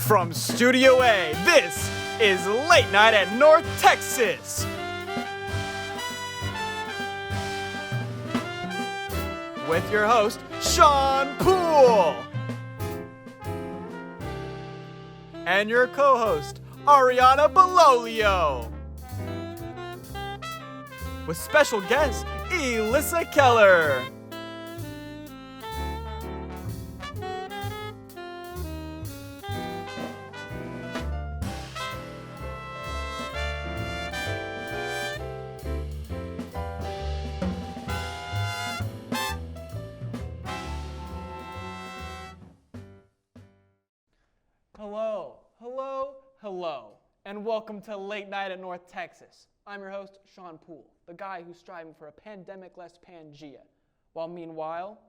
From Studio A, this is Late Night at North Texas. With your host, Sean Poole. And your co-host, Arianna Belolio. With special guest, Elisa Keller. Hello, and welcome to Late Night at North Texas. I'm your host, Sean Poole, the guy who's striving for a pandemic-less Pangea. While meanwhile,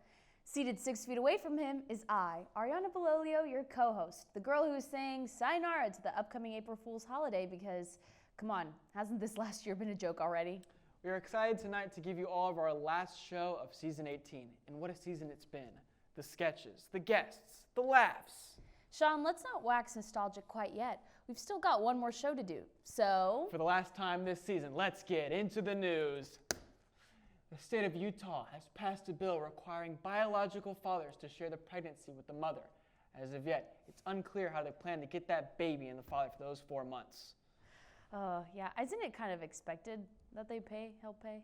seated 6 feet away from him is I, Arianna Belolio, your co-host, the girl who is saying sayonara to the upcoming April Fool's holiday because, come on, hasn't this last year been a joke already? We are excited tonight to give you all of our last show of season 18, and what a season it's been. The sketches, the guests, the laughs. Sean, let's not wax nostalgic quite yet. We've still got one more show to do, so... For the last time this season, let's get into the news. The state of Utah has passed a bill requiring biological fathers to share the pregnancy with the mother. As of yet, it's unclear how they plan to get that baby in the father for those 4 months. Yeah, isn't it kind of expected that they help pay?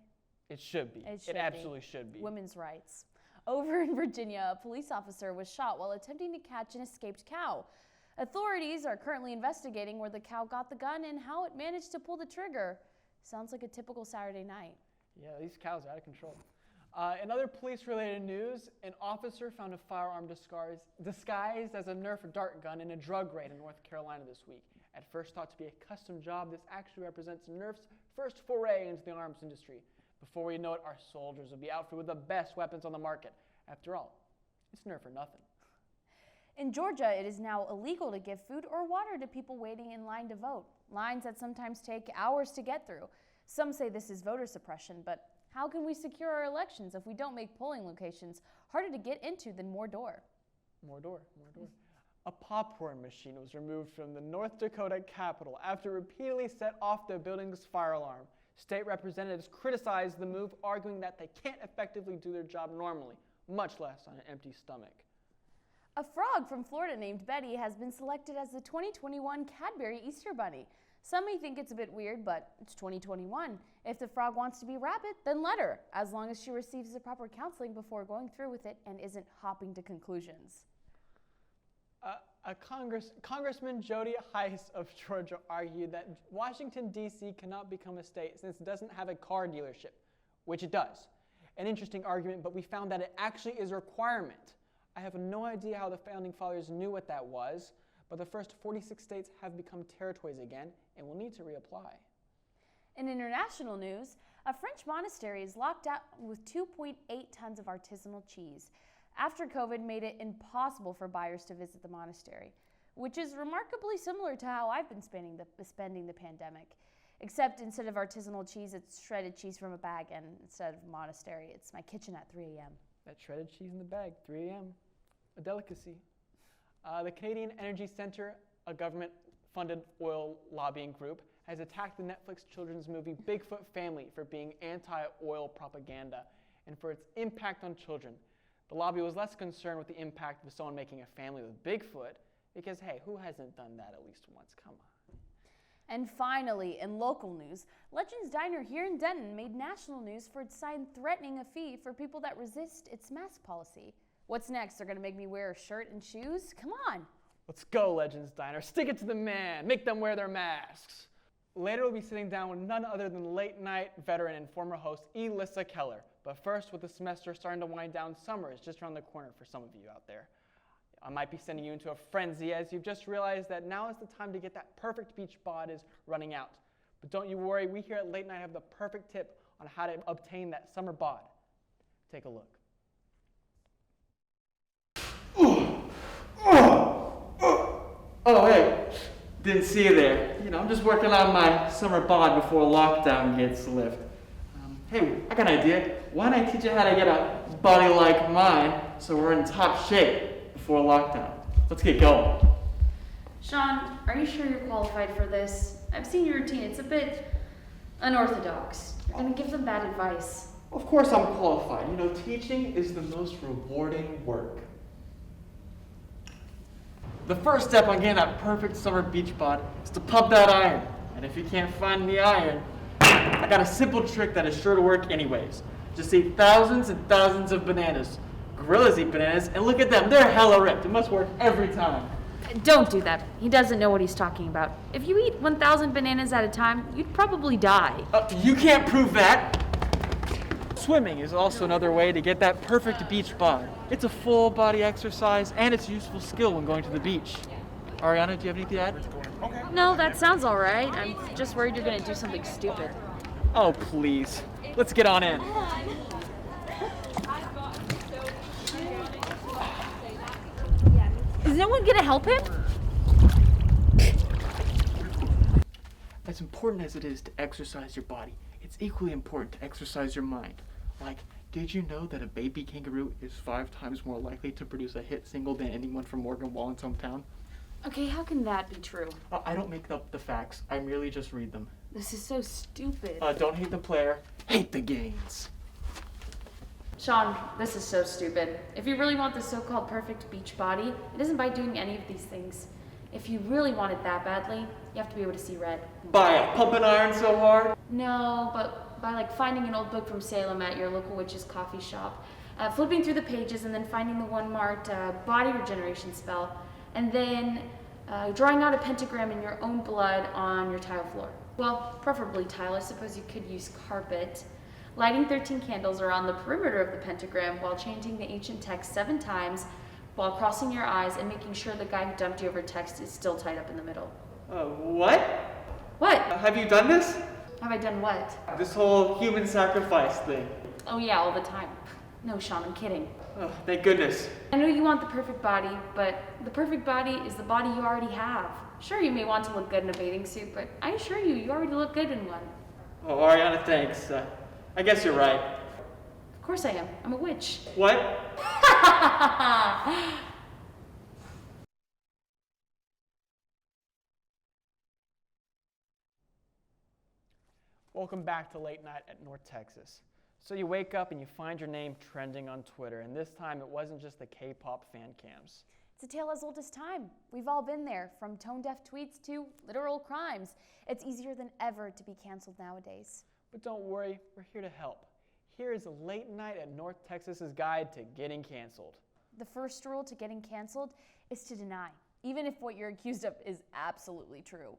It should be. It absolutely should be. Women's rights. Over in Virginia, a police officer was shot while attempting to catch an escaped cow. Authorities are currently investigating where the cow got the gun and how it managed to pull the trigger. Sounds like a typical Saturday night. Yeah, these cows are out of control. In other police-related news, an officer found a firearm disguised as a Nerf dart gun in a drug raid in North Carolina this week. At first thought to be a custom job, this actually represents Nerf's first foray into the arms industry. Before we know it, our soldiers will be outfitted with the best weapons on the market. After all, it's Nerf or nothing. In Georgia, it is now illegal to give food or water to people waiting in line to vote. Lines that sometimes take hours to get through. Some say this is voter suppression, but how can we secure our elections if we don't make polling locations harder to get into than more door? More door. A popcorn machine was removed from the North Dakota Capitol after it repeatedly set off the building's fire alarm. State representatives criticized the move, arguing that they can't effectively do their job normally, much less on an empty stomach. A frog from Florida named Betty has been selected as the 2021 Cadbury Easter Bunny. Some may think it's a bit weird, but it's 2021. If the frog wants to be rabbit, then let her, as long as she receives the proper counseling before going through with it and isn't hopping to conclusions. Congressman Jody Hice of Georgia argued that Washington, D.C. cannot become a state since it doesn't have a car dealership, which it does. An interesting argument, but we found that it actually is a requirement. I have no idea how the founding fathers knew what that was, but the first 46 states have become territories again and will need to reapply. In international news, a French monastery is locked out with 2.8 tons of artisanal cheese after COVID made it impossible for buyers to visit the monastery, which is remarkably similar to how I've been spending the pandemic. Except instead of artisanal cheese, it's shredded cheese from a bag, and instead of monastery, it's my kitchen at 3 a.m. That shredded cheese in the bag, 3 a.m., a delicacy. The Canadian Energy Centre, a government-funded oil lobbying group, has attacked the Netflix children's movie Bigfoot Family for being anti-oil propaganda and for its impact on children. The lobby was less concerned with the impact of someone making a family with Bigfoot because, hey, who hasn't done that at least once? Come on. And finally, in local news, Legends Diner here in Denton made national news for its sign threatening a fee for people that resist its mask policy. What's next? They're going to make me wear a shirt and shoes? Come on. Let's go, Legends Diner. Stick it to the man. Make them wear their masks. Later, we'll be sitting down with none other than late night veteran and former host Elisa Keller. But first, with the semester starting to wind down, summer is just around the corner for some of you out there. I might be sending you into a frenzy as you've just realized that now is the time to get that perfect beach bod is running out. But don't you worry, we here at Late Night have the perfect tip on how to obtain that summer bod. Take a look. Oh, hey, didn't see you there. I'm just working on my summer bod before lockdown gets lifted. Hey, I got an idea. Why don't I teach you how to get a body like mine so we're in top shape before lockdown? Let's get going. Sean, are you sure you're qualified for this? I've seen your routine. It's a bit unorthodox. You're going to give them bad advice. Of course I'm qualified. You know, teaching is the most rewarding work. The first step on getting that perfect summer beach bod is to pump that iron. And if you can't find the iron, I got a simple trick that is sure to work anyways. Just eat thousands and thousands of bananas. Gorillas eat bananas, and look at them, they're hella ripped. It must work every time. Don't do that. He doesn't know what he's talking about. If you eat 1,000 bananas at a time, you'd probably die. You can't prove that. Swimming is also another way to get that perfect beach bod. It's a full body exercise and it's a useful skill when going to the beach. Arianna, do you have anything to add? No, that sounds all right. I'm just worried you're going to do something stupid. Oh, please. Let's get on in. Is no one going to help him? As important as it is to exercise your body, it's equally important to exercise your mind. Like, did you know that a baby kangaroo is 5 times more likely to produce a hit single than anyone from Morgan Wallen's hometown? Okay, how can that be true? I don't make up the facts. I merely just read them. This is so stupid. Don't hate the player, hate the gains. Sean, this is so stupid. If you really want the so-called perfect beach body, it isn't by doing any of these things. If you really want it that badly, you have to be able to see red. By pumping iron so hard? No, but by finding an old book from Salem at your local witch's coffee shop, flipping through the pages and then finding the one marked body regeneration spell, and then drawing out a pentagram in your own blood on your tile floor. Well, preferably tile. I suppose you could use carpet. Lighting 13 candles around the perimeter of the pentagram while chanting the ancient text 7 times while crossing your eyes and making sure the guy who dumped you over text is still tied up in the middle. What? What? Have you done this? Have I done what? This whole human sacrifice thing. Oh yeah, all the time. No, Sean, I'm kidding. Oh, thank goodness. I know you want the perfect body, but the perfect body is the body you already have. Sure, you may want to look good in a bathing suit, but I assure you, you already look good in one. Oh, Arianna, thanks. I guess you're right. Of course I am. I'm a witch. What? Welcome back to Late Night at North Texas. So you wake up and you find your name trending on Twitter, and this time it wasn't just the K-pop fan cams. It's a tale as old as time. We've all been there, from tone-deaf tweets to literal crimes. It's easier than ever to be canceled nowadays. But don't worry, we're here to help. Here is a Late Night at North Texas's guide to getting canceled. The first rule to getting canceled is to deny, even if what you're accused of is absolutely true.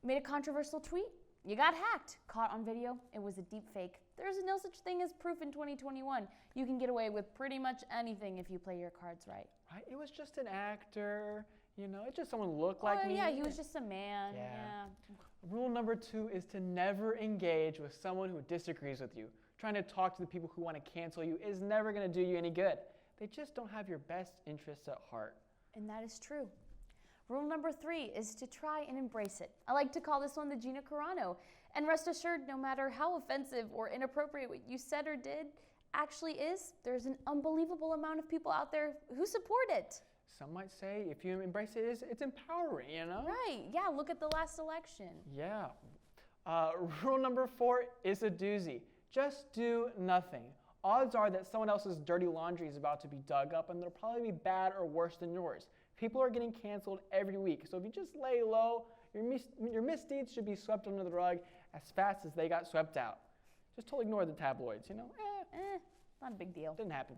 Made a controversial tweet? You got hacked. Caught on video? It was a deep fake. There's no such thing as proof in 2021. You can get away with pretty much anything if you play your cards right. Right? It was just an actor, you know, it's just someone looked like me. Yeah, he was just a man. Yeah. Rule number 2 is to never engage with someone who disagrees with you. Trying to talk to the people who want to cancel you is never going to do you any good. They just don't have your best interests at heart. And that is true. Rule number 3 is to try and embrace it. I like to call this one the Gina Carano. And rest assured, no matter how offensive or inappropriate what you said or did actually is, there's an unbelievable amount of people out there who support it. Some might say if you embrace it, it's empowering, you know? Right, yeah, look at the last election. Yeah. Rule number 4 is a doozy. Just do nothing. Odds are that someone else's dirty laundry is about to be dug up, and they'll probably be bad or worse than yours. People are getting canceled every week, so if you just lay low, your misdeeds should be swept under the rug as fast as they got swept out. Just totally ignore the tabloids, you know? Not a big deal. Didn't happen.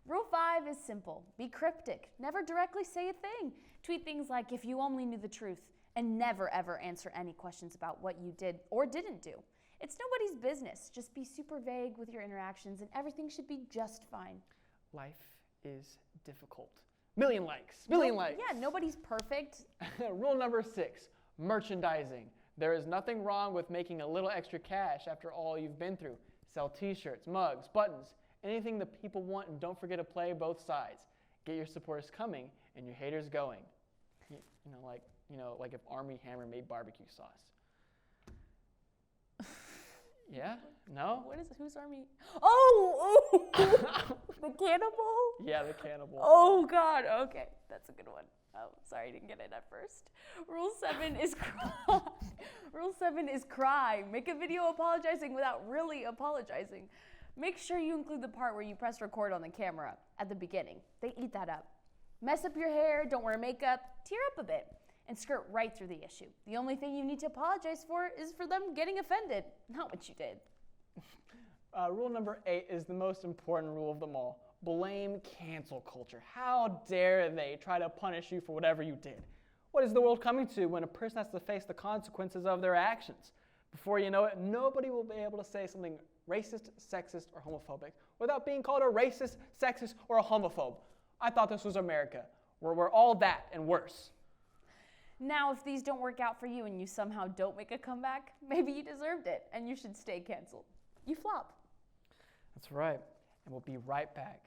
Rule 5 is simple. Be cryptic. Never directly say a thing. Tweet things like, if you only knew the truth, and never ever answer any questions about what you did or didn't do. It's nobody's business. Just be super vague with your interactions and everything should be just fine. Life is difficult. Million likes. Yeah, nobody's perfect. Rule number 6, merchandising. There is nothing wrong with making a little extra cash after all you've been through. Sell t-shirts, mugs, buttons, anything that people want, and don't forget to play both sides. Get your supporters coming and your haters going. Like if Army Hammer made barbecue sauce. Yeah? No? Who's Army? Oh! The cannibal? Yeah, the cannibal. Oh God. Okay, that's a good one. Oh, sorry, I didn't get it at first. Rule 7 is cry. Rule 7 is cry. Make a video apologizing without really apologizing. Make sure you include the part where you press record on the camera at the beginning. They eat that up. Mess up your hair, don't wear makeup, tear up a bit, and skirt right through the issue. The only thing you need to apologize for is for them getting offended, not what you did. Rule number 8 is the most important rule of them all. Blame cancel culture. How dare they try to punish you for whatever you did? What is the world coming to when a person has to face the consequences of their actions? Before you know it, nobody will be able to say something racist, sexist, or homophobic without being called a racist, sexist, or a homophobe. I thought this was America, where we're all that and worse. Now, if these don't work out for you and you somehow don't make a comeback, maybe you deserved it and you should stay canceled. You flop. That's right, and we'll be right back.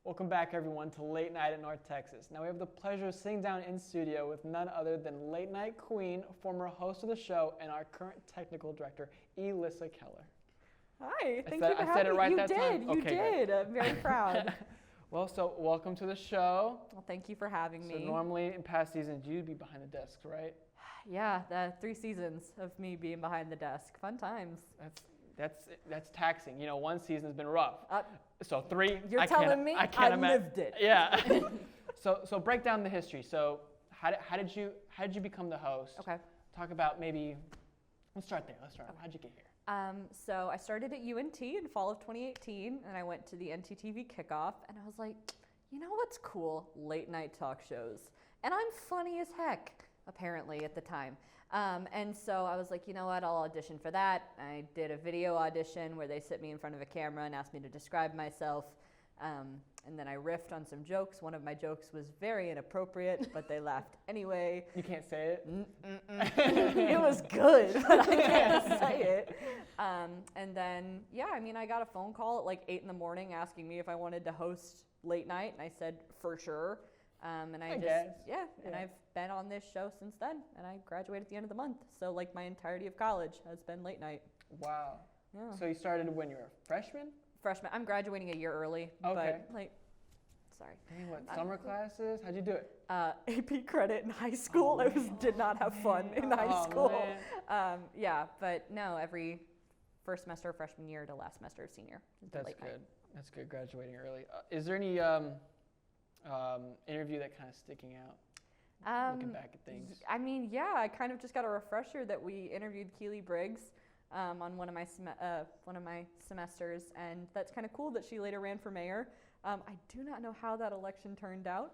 Welcome back, everyone, to Late Night in North Texas. Now we have the pleasure of sitting down in studio with none other than Late Night Queen, former host of the show, and our current technical director, Elisa Keller. Hi, thank you for having me. I said it right that time? You did. I'm very proud. Well, so welcome to the show. Well, thank you for having me. So normally in past seasons, you'd be behind the desk, right? Yeah, the 3 seasons of me being behind the desk. Fun times. That's taxing. You know, 1 season's been rough. So 3, you're telling me? I can't imagine. Lived it. Yeah. So break down the history. So how did you become the host? Okay. Talk about let's start there. Okay. How'd you get here? So I started at UNT in fall of 2018, and I went to the NTTV kickoff, and I was like, you know what's cool? Late night talk shows. And I'm funny as heck, apparently, at the time. And so I was like, you know what, I'll audition for that. I did a video audition where they sit me in front of a camera and asked me to describe myself. And then I riffed on some jokes. One of my jokes was very inappropriate, but they laughed anyway. You can't say it? It was good, but I can't say it. And then, I got a phone call at like 8 in the morning asking me if I wanted to host late night, and I said, for sure. And I've been on this show since then, and I graduated at the end of the month. So like my entirety of college has been late night. Wow. Yeah. So you started when you were a freshman? Freshman. I'm graduating a year early. Okay. But sorry. Dang, what, summer classes? How'd you do it? AP credit in high school. I did not have fun in high school. But no, every first semester of freshman year to last semester of senior. That's late good. Night. That's good, graduating early. Is there any interview that kind of sticking out? Looking back at things. I kind of just got a refresher that we interviewed Keely Briggs on one of my semesters, and that's kind of cool that she later ran for mayor. I do not know how that election turned out,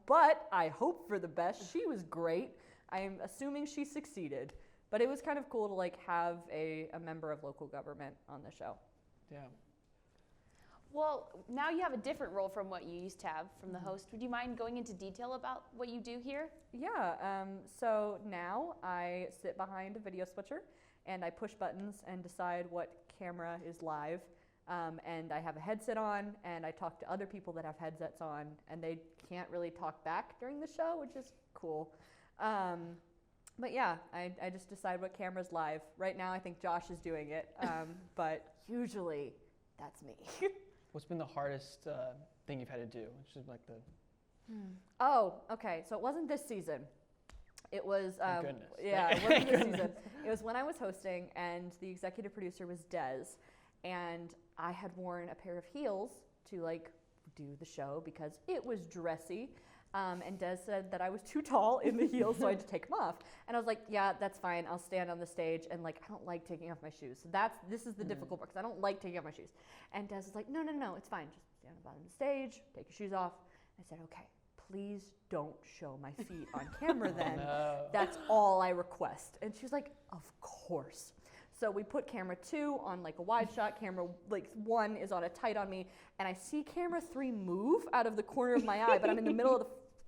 but I hope for the best. She was great. I'm assuming she succeeded, but it was kind of cool to like have a member of local government on the show. Yeah. Well, now you have a different role from what you used to have from the host. Would you mind going into detail about what you do here? Yeah, so now I sit behind a video switcher and I push buttons and decide what camera is live. And I have a headset on and I talk to other people that have headsets on, and they can't really talk back during the show, which is cool. But yeah, I just decide what camera's live. Right now I think Josh is doing it, but usually that's me. What's been the hardest thing you've had to do? Which is like the... Oh, okay. So it wasn't this season. It was... Thank goodness. Yeah, it wasn't this season. It was when I was hosting, and the executive producer was Des, and I had worn a pair of heels to like do the show because it was dressy. And Des said that I was too tall in the heels, so I had to take them off. And I was like, yeah, that's fine. I'll stand on the stage, and like, I don't like taking off my shoes. So this is the difficult part, because I don't like taking off my shoes. And Des was like, no, it's fine. Just stand on the stage, take your shoes off. I said, okay, please don't show my feet on camera then. No. That's all I request. And she was like, of course. So we put camera 2 on like a wide shot, camera like 1 is on a tight on me, and I see camera 3 move out of the corner of my eye, but I'm in the middle of the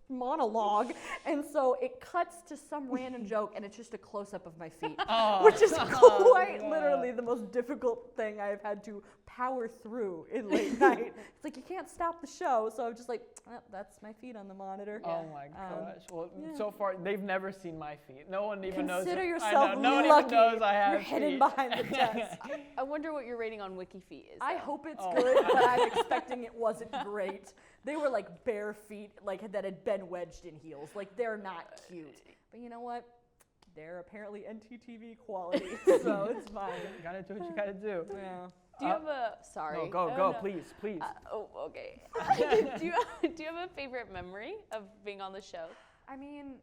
monologue, and so it cuts to some random joke, and it's just a close-up of my feet, which is quite literally the most difficult thing I've had to power through in late night. It's like you can't stop the show, so I'm just like, that's my feet on the monitor. Oh my gosh. Well, so far they've never seen my feet. No one even knows. Consider I yourself know, no one lucky. even knows I have You're hidden feet. behind the desk. I wonder what your rating on WikiFeet is. I though. hope it's Oh. good, but I'm expecting it wasn't great. They were like bare feet, like that had been wedged in heels. Like they're not cute. But you know what? They're apparently NTTV quality, so it's fine. You gotta do what you gotta do. Yeah. Do you have a sorry? No, go, Oh, go, no. please. Okay. do you have a favorite memory of being on the show? I mean,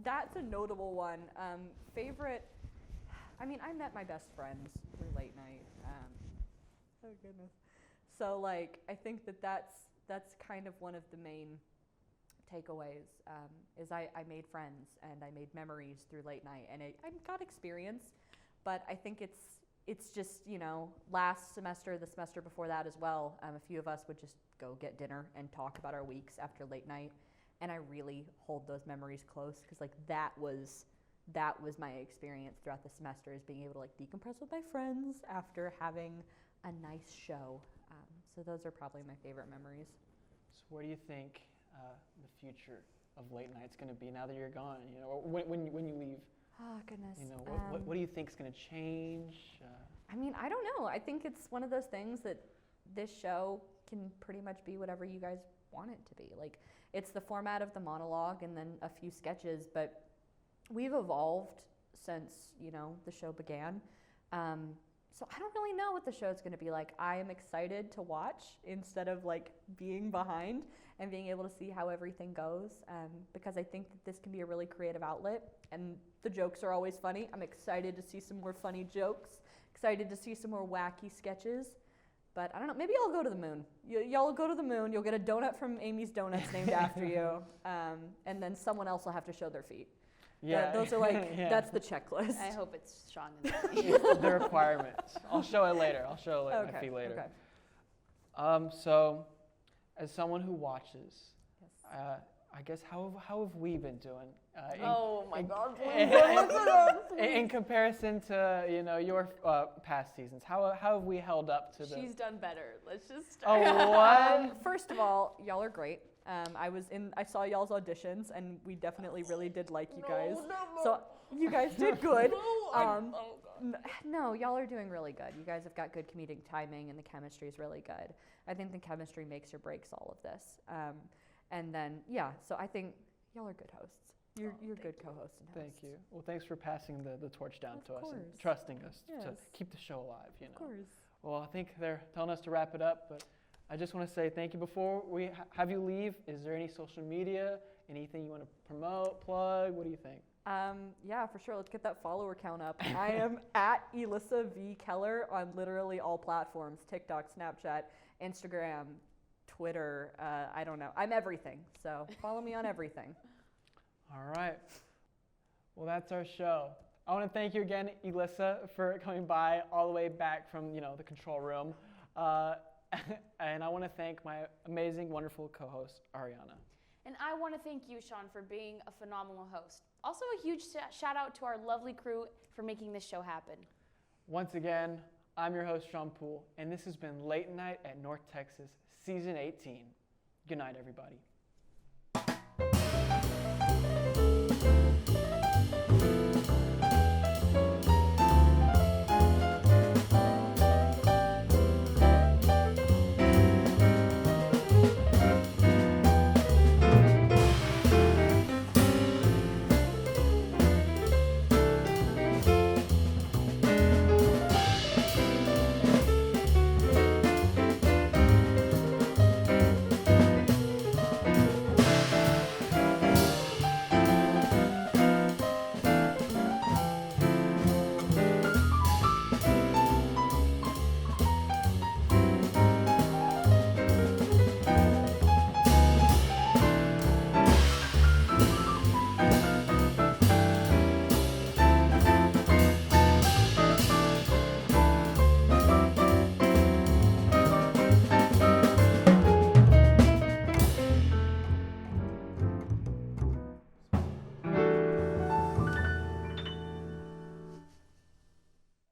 that's a notable one. Favorite. I mean, I met my best friends through late night. Oh goodness. So like, I think that's kind of one of the main takeaways. Is I made friends and I made memories through late night, and I got experience. But I think it's just, you know, last semester, the semester before that as well, a few of us would just go get dinner and talk about our weeks after late night, and I really hold those memories close because like that was my experience throughout the semester, is being able to like decompress with my friends after having a nice show. So those are probably my favorite memories. So what do you think the future of late night's gonna be now that you're gone? You know, or when you leave. Oh goodness. You know, what do you think's gonna change? I mean, I don't know. I think it's one of those things that this show can pretty much be whatever you guys want it to be. Like, it's the format of the monologue and then a few sketches, but we've evolved since, you know, the show began. So I don't really know what the show's going to be like. I am excited to watch instead of like being behind and being able to see how everything goes, because I think that this can be a really creative outlet, and the jokes are always funny. I'm excited to see some more funny jokes, excited to see some more wacky sketches. But I don't know, maybe I'll go to the moon. Y'all go to the moon, you'll get a donut from Amy's Donuts named after you, and then someone else will have to show their feet. Yeah, Those are like, that's the checklist. I hope it's Sean and Nancy. the requirements. I'll show it later. Okay, my feet later. okay. So, as someone who watches, Yes. I guess how have we been doing? Oh my God! In comparison to, you know, your past seasons, how have we held up to the? She's done better. Let's just Oh, start. what? First of all, y'all are great. I saw y'all's auditions, and we definitely really did like you guys. So you guys did good. No, y'all are doing really good. You guys have got good comedic timing, and the chemistry is really good. I think the chemistry makes or breaks all of this. And then, yeah, so I think y'all are good hosts. You're good co-hosts and hosts. Thank you. Well, thanks for passing the torch down Of to us and course. trusting us to Yes. keep the show alive. You know. Of course. Well, I think they're telling us to wrap it up, but I just want to say thank you. Before we have you leave, is there any social media, anything you want to promote, plug? What do you think? Yeah, for sure. Let's get that follower count up. I am at Elisa V. Keller on literally all platforms: TikTok, Snapchat, Instagram, Twitter. I don't know. I'm everything. So follow me on everything. All right. Well, that's our show. I want to thank you again, Elisa, for coming by all the way back from, you know, the control room. And I want to thank my amazing, wonderful co-host, Arianna. And I want to thank you, Sean, for being a phenomenal host. Also, a huge shout out to our lovely crew for making this show happen. Once again, I'm your host, Sean Poole, and this has been Late Night at North Texas, Season 18. Good night, everybody.